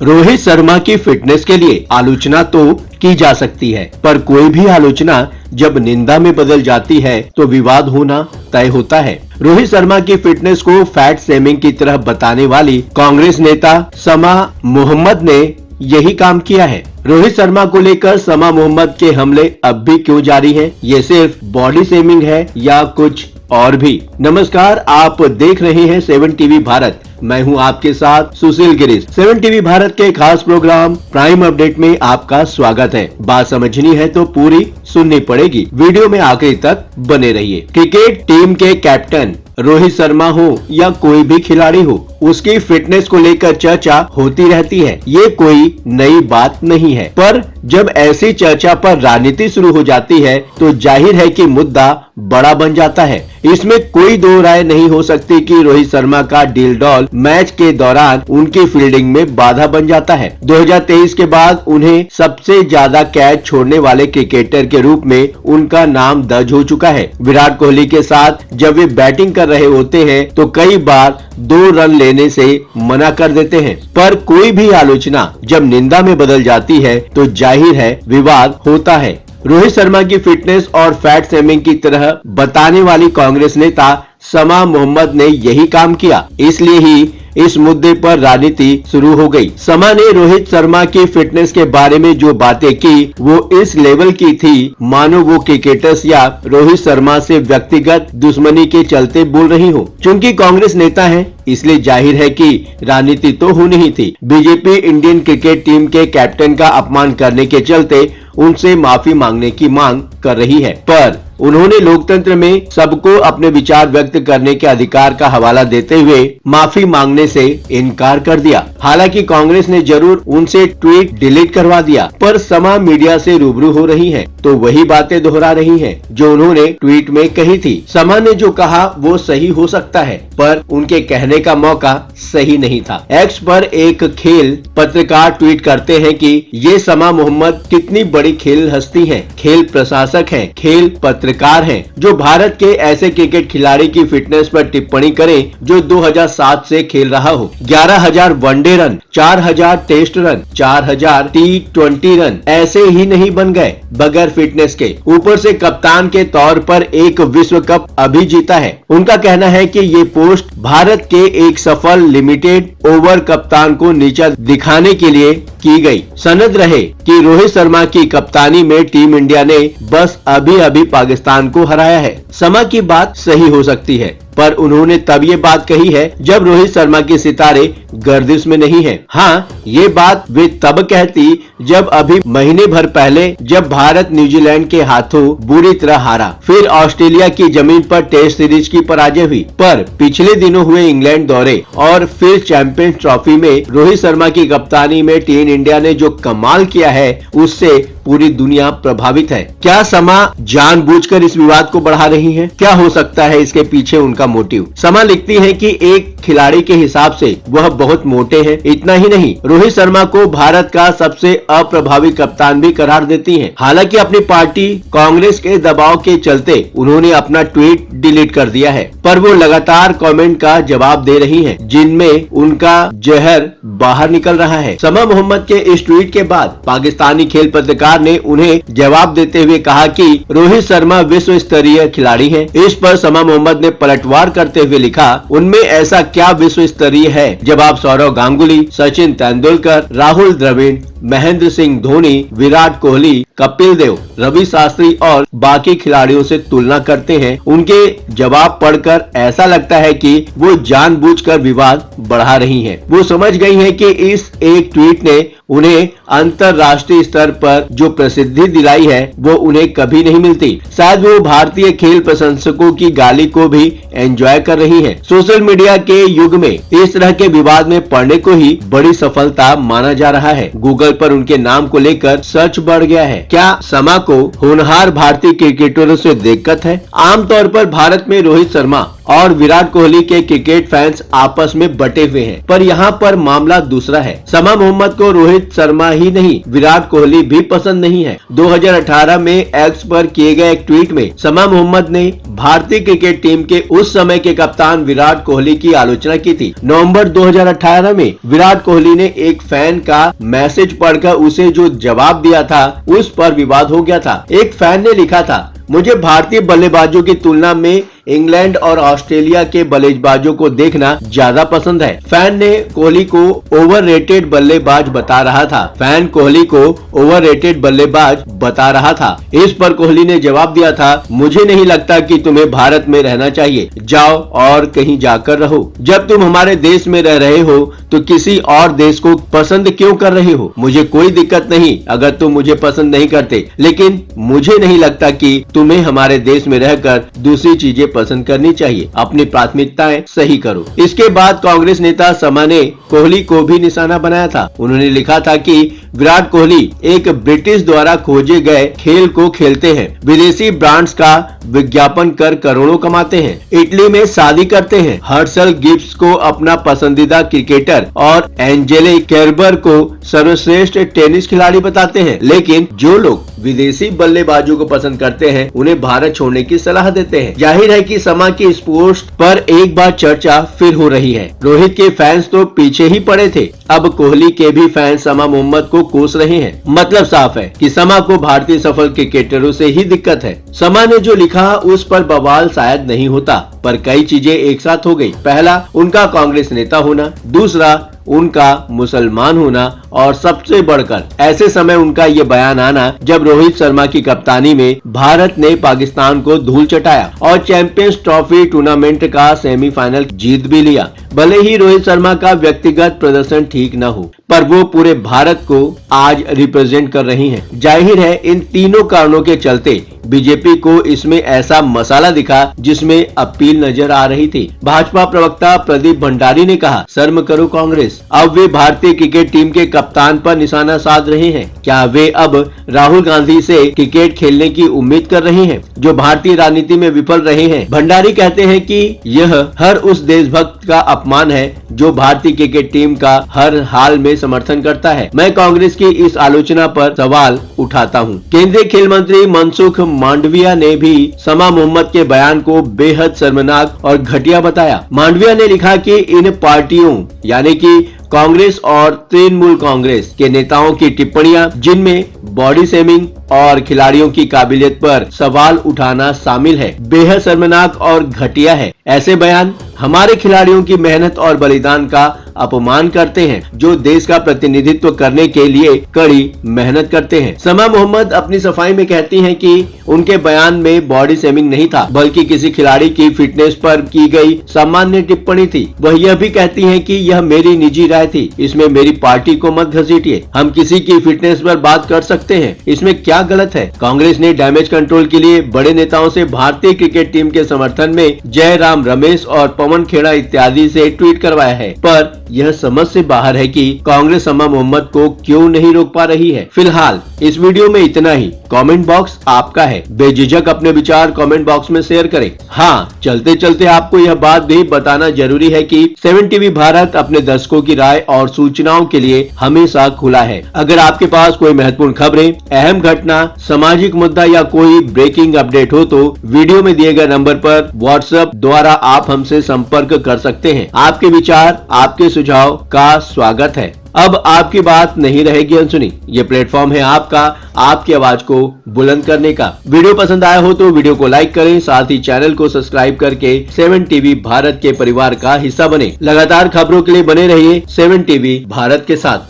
रोहित शर्मा की फिटनेस के लिए आलोचना तो की जा सकती है, पर कोई भी आलोचना जब निंदा में बदल जाती है तो विवाद होना तय होता है। रोहित शर्मा की फिटनेस को फैट शेमिंग की तरह बताने वाली कांग्रेस नेता समा मोहम्मद ने यही काम किया है। रोहित शर्मा को लेकर समा मोहम्मद के हमले अब भी क्यों जारी हैं? ये सिर्फ बॉडी शेमिंग है या कुछ और भी? नमस्कार, आप देख रहे हैं 7 टीवी भारत। मैं हूं आपके साथ सुशील गिरीश। 7 टीवी भारत के खास प्रोग्राम प्राइम अपडेट में आपका स्वागत है। बात समझनी है तो पूरी सुननी पड़ेगी। वीडियो में आखिरी तक बने रहिए। क्रिकेट टीम के कैप्टन रोहित शर्मा हो या कोई भी खिलाड़ी हो, उसकी फिटनेस को लेकर चर्चा होती रहती है। ये कोई नई बात नहीं है, पर जब ऐसी चर्चा पर राजनीति शुरू हो जाती है तो जाहिर है कि मुद्दा बड़ा बन जाता है। इसमें कोई दो राय नहीं हो सकती कि रोहित शर्मा का डील डॉल मैच के दौरान उनकी फील्डिंग में बाधा बन जाता है। 2023 के बाद उन्हें सबसे ज्यादा कैच छोड़ने वाले क्रिकेटर के रूप में उनका नाम दर्ज हो चुका है। विराट कोहली के साथ जब वे बैटिंग कर रहे होते हैं तो कई बार 2 रन लेने से मना कर देते हैं, पर कोई भी आलोचना जब निंदा में बदल जाती है तो जाहिर है विवाद होता है। रोहित शर्मा की फिटनेस और फैट शेमिंग की तरह बताने वाली कांग्रेस नेता समा मोहम्मद ने यही काम किया, इसलिए ही इस मुद्दे पर राजनीति शुरू हो गई। समा ने रोहित शर्मा की फिटनेस के बारे में जो बातें की वो इस लेवल की थी मानो वो क्रिकेटर्स या रोहित शर्मा से व्यक्तिगत दुश्मनी के चलते बोल रही हो। चूंकि कांग्रेस नेता है इसलिए जाहिर है कि राजनीति तो होनी ही थी। बीजेपी इंडियन क्रिकेट टीम के कैप्टन का अपमान करने के चलते उनसे माफी मांगने की मांग कर रही है, पर उन्होंने लोकतंत्र में सबको अपने विचार व्यक्त करने के अधिकार का हवाला देते हुए माफी मांगने से इनकार कर दिया। हालांकि कांग्रेस ने जरूर उनसे ट्वीट डिलीट करवा दिया, पर समा मीडिया से रूबरू हो रही है तो वही बातें दोहरा रही हैं जो उन्होंने ट्वीट में कही थी। समा ने जो कहा वो सही हो सकता है, पर उनके कहने का मौका सही नहीं था। एक्स पर एक खेल पत्रकार ट्वीट करते हैं कि ये समा मोहम्मद कितनी बड़ी खेल हस्ती हैं, खेल प्रशासक हैं, खेल पत्रकार हैं, जो भारत के ऐसे क्रिकेट खिलाड़ी की फिटनेस पर टिप्पणी करें जो 2007 से खेल रहा हो। 11,000 one day run, 4,000 test run, 4,000 T20 run ऐसे ही नहीं बन गए बगैर फिटनेस के। ऊपर से कप्तान के तौर पर एक विश्व कप अभी जीता है। उनका कहना है कि ये पोस्ट भारत के एक सफल लिमिटेड ओवर कप्तान को नीचा दिखाने के लिए की गई। सनद रहे कि रोहित शर्मा की कप्तानी में टीम इंडिया ने बस अभी पाकिस्तान को हराया है। समा की बात सही हो सकती है, पर उन्होंने तब ये बात कही है जब रोहित शर्मा के सितारे गर्दिश में नहीं है। हाँ, ये बात वे तब कहती जब अभी महीने भर पहले जब भारत न्यूजीलैंड के हाथों बुरी तरह हारा, फिर ऑस्ट्रेलिया की जमीन पर टेस्ट सीरीज की पराजय हुई, पर पिछले दिनों हुए इंग्लैंड दौरे और फिर चैंपियंस ट्रॉफी में रोहित शर्मा की कप्तानी में टीम इंडिया ने जो कमाल किया है उससे पूरी दुनिया प्रभावित है। क्या समा जानबूझकर इस विवाद को बढ़ा रही है? क्या हो सकता है इसके पीछे उनका मोटिव? समा लिखती है कि एक खिलाड़ी के हिसाब से वह बहुत मोटे हैं। इतना ही नहीं, रोहित शर्मा को भारत का सबसे अप्रभावी कप्तान भी करार देती हैं। हालांकि अपनी पार्टी कांग्रेस के दबाव के चलते उन्होंने अपना ट्वीट डिलीट कर दिया है, पर वो लगातार कमेंट का जवाब दे रही हैं, जिनमें उनका जहर बाहर निकल रहा है। समा मोहम्मद के इस ट्वीट के बाद पाकिस्तानी खेल पत्रकार ने उन्हें जवाब देते हुए कहा कि रोहित शर्मा विश्व स्तरीय खिलाड़ी हैं। इस पर समा मोहम्मद ने पलटवार करते हुए लिखा, उनमें ऐसा क्या विश्व स्तरीय है जब आप सौरव गांगुली, सचिन तेंदुलकर, राहुल द्रविड़, महेंद्र सिंह धोनी, विराट कोहली, कपिल देव, रवि शास्त्री और बाकी खिलाड़ियों से तुलना करते हैं। उनके जवाब पढ़कर ऐसा लगता है कि वो जानबूझकर विवाद बढ़ा रही हैं। वो समझ गई हैं कि इस एक ट्वीट ने उन्हें अंतरराष्ट्रीय स्तर पर जो प्रसिद्धि दिलाई है वो उन्हें कभी नहीं मिलती। शायद वो भारतीय खेल प्रशंसकों की गाली को भी एंजॉय कर रही हैं। सोशल मीडिया के युग में इस तरह के विवाद में पड़ने को ही बड़ी सफलता माना जा रहा है। गूगल पर उनके नाम को लेकर सर्च बढ़ गया है। क्या समा को होनहार भारतीय क्रिकेटरों से दिक्कत है? आमतौर पर भारत में रोहित शर्मा और विराट कोहली के क्रिकेट फैंस आपस में बटे हुए हैं। पर यहाँ पर मामला दूसरा है। समा मोहम्मद को रोहित शर्मा ही नहीं, विराट कोहली भी पसंद नहीं है। 2018 में एक्स पर किए गए एक ट्वीट में समा मोहम्मद ने भारतीय क्रिकेट टीम के उस समय के कप्तान विराट कोहली की आलोचना की थी। नवंबर 2018 में विराट कोहली ने एक फैन का मैसेज पढ़कर उसे जो जवाब दिया था उस पर विवाद हो गया था। एक फैन ने लिखा था, मुझे भारतीय बल्लेबाजों की तुलना में इंग्लैंड और ऑस्ट्रेलिया के बल्लेबाजों को देखना ज्यादा पसंद है। फैन ने कोहली को ओवररेटेड बल्लेबाज बता रहा था। फैन कोहली को ओवररेटेड बल्लेबाज बता रहा था। इस पर कोहली ने जवाब दिया था, मुझे नहीं लगता कि तुम्हें भारत में रहना चाहिए, जाओ और कहीं जाकर रहो। जब तुम हमारे देश में रह रहे हो तो किसी और देश को पसंद क्यों कर रहे हो? मुझे कोई दिक्कत नहीं अगर तुम मुझे पसंद नहीं करते, लेकिन मुझे नहीं लगता कि तुम्हें हमारे देश में रहकर दूसरी चीजें पसंद करनी चाहिए। अपनी प्राथमिकताएं सही करो। इसके बाद कांग्रेस नेता समा ने कोहली को भी निशाना बनाया था। उन्होंने लिखा था कि विराट कोहली एक ब्रिटिश द्वारा खोजे गए खेल को खेलते हैं, विदेशी ब्रांड्स का विज्ञापन कर करोड़ों कमाते हैं, इटली में शादी करते हैं, हर्षल गिब्स को अपना पसंदीदा क्रिकेटर और एंजेलिक केरबर को सर्वश्रेष्ठ टेनिस खिलाड़ी बताते हैं। लेकिन जो लोग विदेशी बल्लेबाजों को पसंद करते हैं उन्हें भारत छोड़ने की सलाह देते हैं। जाहिर है कि समा की इस पोस्ट पर एक बार चर्चा फिर हो रही है। रोहित के फैंस तो पीछे ही पड़े थे, अब कोहली के भी फैंस समा मोहम्मद को कोस रहे हैं। मतलब साफ है कि समा को भारतीय सफल क्रिकेटरों से ही दिक्कत है। समा ने जो लिखा उस पर बवाल शायद नहीं होता, पर कई चीजें एक साथ हो गई। पहला, उनका कांग्रेस नेता होना, दूसरा उनका मुसलमान होना, और सबसे बढ़कर ऐसे समय उनका ये बयान आना जब रोहित शर्मा की कप्तानी में भारत ने पाकिस्तान को धूल चटाया और चैंपियंस ट्रॉफी टूर्नामेंट का सेमीफाइनल जीत भी लिया। भले ही रोहित शर्मा का व्यक्तिगत प्रदर्शन ठीक न हो, पर वो पूरे भारत को आज रिप्रेजेंट कर रही हैं। जाहिर है इन तीनों कारणों के चलते बीजेपी को इसमें ऐसा मसाला दिखा जिसमें अपील नजर आ रही थी। भाजपा प्रवक्ता प्रदीप भंडारी ने कहा, शर्म करो कांग्रेस, अब वे भारतीय क्रिकेट टीम के कप्तान पर निशाना साध रहे हैं। क्या वे अब राहुल गांधी से क्रिकेट खेलने की उम्मीद कर रहे हैं जो भारतीय राजनीति में विफल रहे हैं? भंडारी कहते हैं कि यह हर उस देशभक्त का अपमान है जो भारतीय क्रिकेट टीम का हर हाल में समर्थन करता है। मैं कांग्रेस की इस आलोचना पर सवाल उठाता हूं। केंद्रीय खेल मंत्री मनसुख मांडविया ने भी समा मोहम्मद के बयान को बेहद शर्मनाक और घटिया बताया। मांडविया ने लिखा कि इन पार्टियों यानी कि कांग्रेस और तृणमूल कांग्रेस के नेताओं की टिप्पणियां जिनमें बॉडी शेमिंग और खिलाड़ियों की काबिलियत पर सवाल उठाना शामिल है, बेहद शर्मनाक और घटिया है। ऐसे बयान हमारे खिलाड़ियों की मेहनत और बलिदान का अपमान करते हैं जो देश का प्रतिनिधित्व करने के लिए कड़ी मेहनत करते हैं। समा मोहम्मद अपनी सफाई में कहती हैं कि उनके बयान में बॉडी शेमिंग नहीं था बल्कि किसी खिलाड़ी की फिटनेस पर की गई सामान्य टिप्पणी थी। वह यह भी कहती हैं कि यह मेरी निजी राय थी, इसमें मेरी पार्टी को मत घसीटिए। हम किसी की फिटनेस पर बात कर सकते हैं, इसमें क्या गलत है? कांग्रेस ने डैमेज कंट्रोल के लिए बड़े नेताओं से भारतीय क्रिकेट टीम के समर्थन में जयराम रमेश और पवन खेड़ा इत्यादि से ट्वीट करवाया है, पर यह समझ से बाहर है कि कांग्रेस समा मोहम्मद को क्यों नहीं रोक पा रही है। फिलहाल इस वीडियो में इतना ही। कमेंट बॉक्स आपका है, बेझिझक अपने विचार कमेंट बॉक्स में शेयर करें। हाँ, चलते चलते आपको यह बात भी बताना जरूरी है कि 7 टीवी भारत अपने दर्शकों की राय और सूचनाओं के लिए हमेशा खुला है। अगर आपके पास कोई महत्वपूर्ण खबरें, अहम घटना, सामाजिक मुद्दा या कोई ब्रेकिंग अपडेट हो तो वीडियो में दिए गए नंबर पर व्हाट्सएप द्वारा आप हमसे संपर्क कर सकते हैं। आपके विचार, आपके सुझाव का स्वागत है। अब आपकी बात नहीं रहेगी अनसुनी। ये प्लेटफॉर्म है आपका, आपकी आवाज को बुलंद करने का। वीडियो पसंद आया हो तो वीडियो को लाइक करें, साथ ही चैनल को सब्सक्राइब करके 7 टीवी भारत के परिवार का हिस्सा बने। लगातार खबरों के लिए बने रहिए 7 टीवी भारत के साथ।